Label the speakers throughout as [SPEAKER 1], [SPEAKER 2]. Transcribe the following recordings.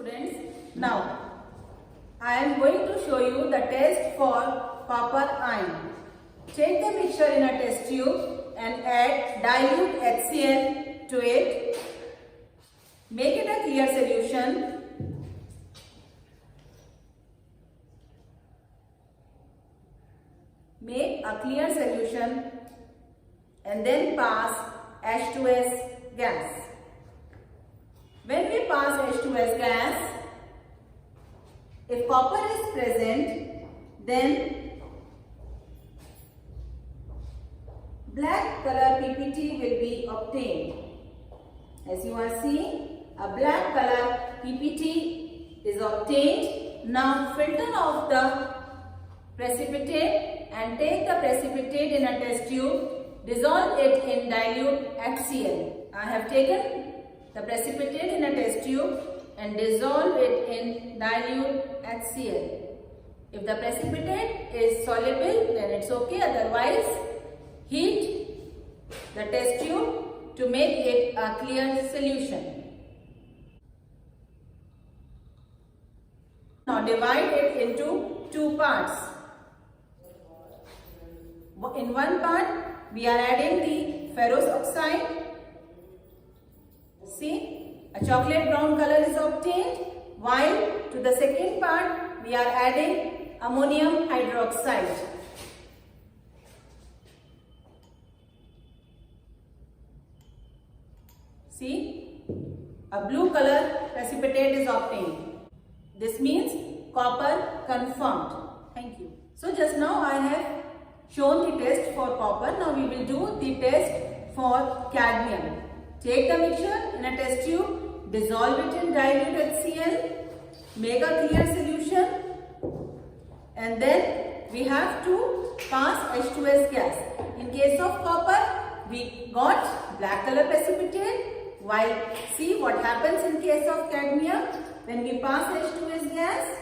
[SPEAKER 1] students, now I am going to show you the test for copper ion. Take the mixture in a test tube and add dilute HCl to it. Make it a clear solution. Make a clear solution and then pass H2S gas. When we pass H2S gas, if copper is present, then black color PPT will be obtained. As you are seeing, a black color PPT is obtained. Now filter off the precipitate and take the precipitate in a test tube. Dissolve it in dilute HCl. I have taken the precipitate in a test tube and dissolve it in dilute HCl. If the precipitate is soluble, then it's okay. Otherwise, heat the test tube to make it a clear solution. Now divide it into two parts. In one part, we are adding the ferrous oxide. See, a chocolate brown color is obtained, while to the second part, we are adding ammonium hydroxide. See, a blue color precipitate is obtained. This means copper confirmed. Thank you. So just now I have shown the test for copper. Now we will do the test for cadmium. Take the mixture in a test tube, dissolve it in dilute HCl, make a clear solution, and then we have to pass H2S gas. In case of copper, we got black color precipitate, while see what happens in case of cadmium when we pass H2S gas.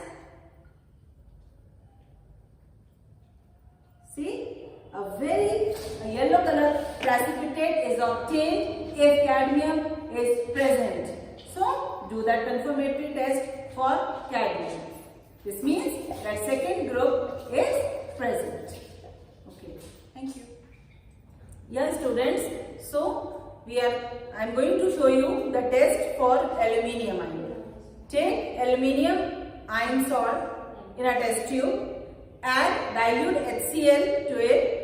[SPEAKER 1] See, a yellow color precipitate is obtained if cadmium is present. So, do that confirmatory test for cadmium. This means that second group is present. Okay, thank you. Yes, students. So, I am going to show you the test for aluminium ion. Take aluminium ion salt in a test tube. Add dilute HCl to it.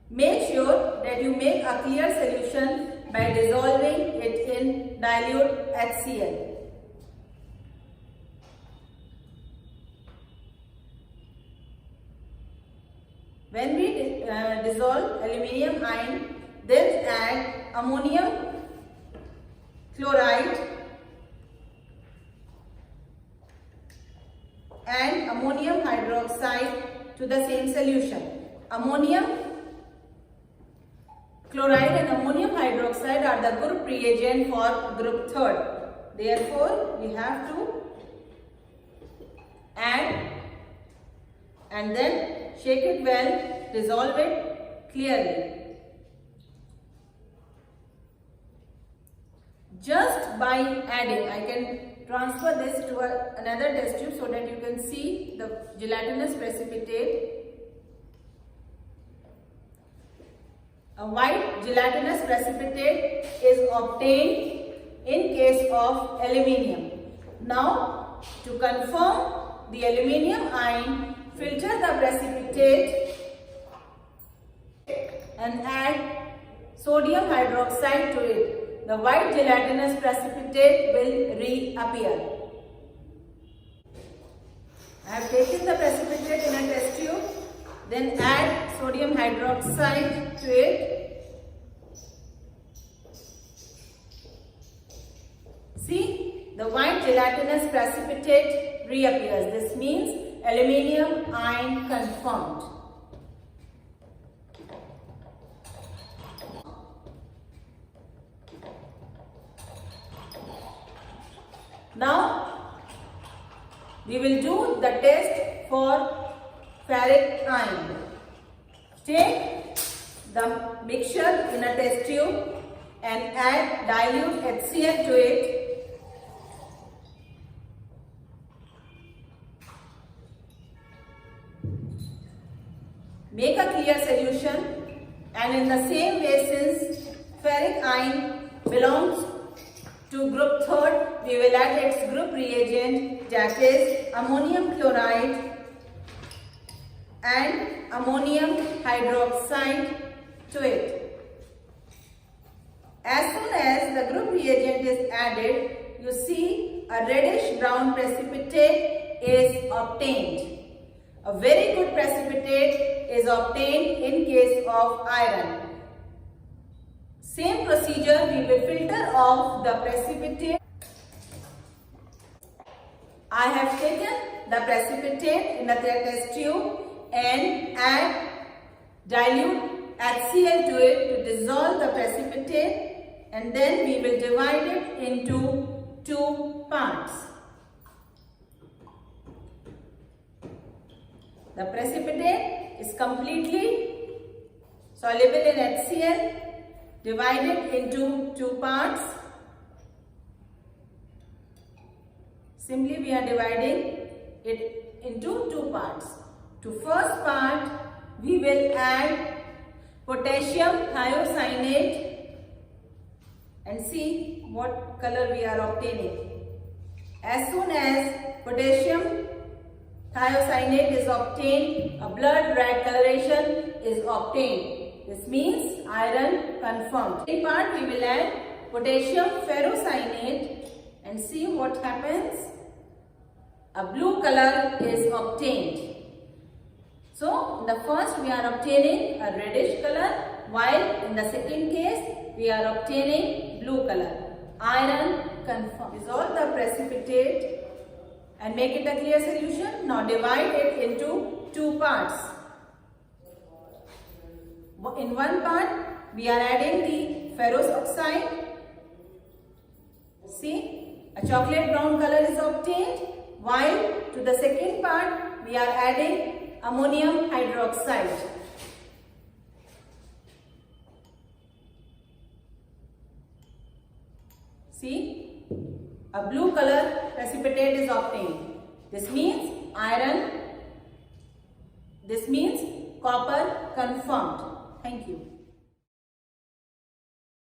[SPEAKER 1] Make sure that you make a clear solution by dissolving it in dilute HCl. When we dissolve aluminium ion, then add ammonium chloride and ammonium hydroxide to the same solution. Ammonium chloride and ammonium hydroxide are the group reagent for group third. Therefore, we have to add and then shake it well, dissolve it clearly. Just by adding, I can transfer this to another test tube so that you can see the gelatinous precipitate. A white gelatinous precipitate is obtained in case of aluminium. Now, to confirm the aluminium ion, filter the precipitate and add sodium hydroxide to it. The white gelatinous precipitate will reappear. I have taken the precipitate in a test tube, then add sodium hydroxide to it. See, the white gelatinous precipitate reappears. This means aluminium ion confirmed. Now, we will do the test for ferric ion. Take the mixture in a test tube and add dilute HCl to it. make a clear solution, and in the same way, since ferric ion belongs to group third, we will add its group reagent, that is ammonium chloride and ammonium hydroxide to it. As soon as the group reagent is added, you see a reddish brown precipitate is obtained. A very good precipitate is obtained in case of iron. Same procedure, we will filter off the precipitate. I have taken the precipitate in a test tube and add dilute HCl to it to dissolve the precipitate, and then we will divide it into two parts. The precipitate is completely soluble in HCl, divided into two parts. Simply we are dividing it into two parts. To first part, we will add potassium thiocyanate and see what color we are obtaining. As soon as potassium thiocyanate is obtained, a blood red coloration is obtained. This means iron confirmed. In part, we will add potassium ferrocyanate and see what happens. A blue color is obtained. So, in the first we are obtaining a reddish color, while in the second case we are obtaining blue color. Iron confirmed. Dissolve the precipitate and make it a clear solution. Now divide it into two parts. In one part, we are adding the ferrous oxide. See, a chocolate brown color is obtained, while to the second part, we are adding ammonium hydroxide. See, a blue color precipitate is obtained. This means iron, this means copper confirmed. Thank you.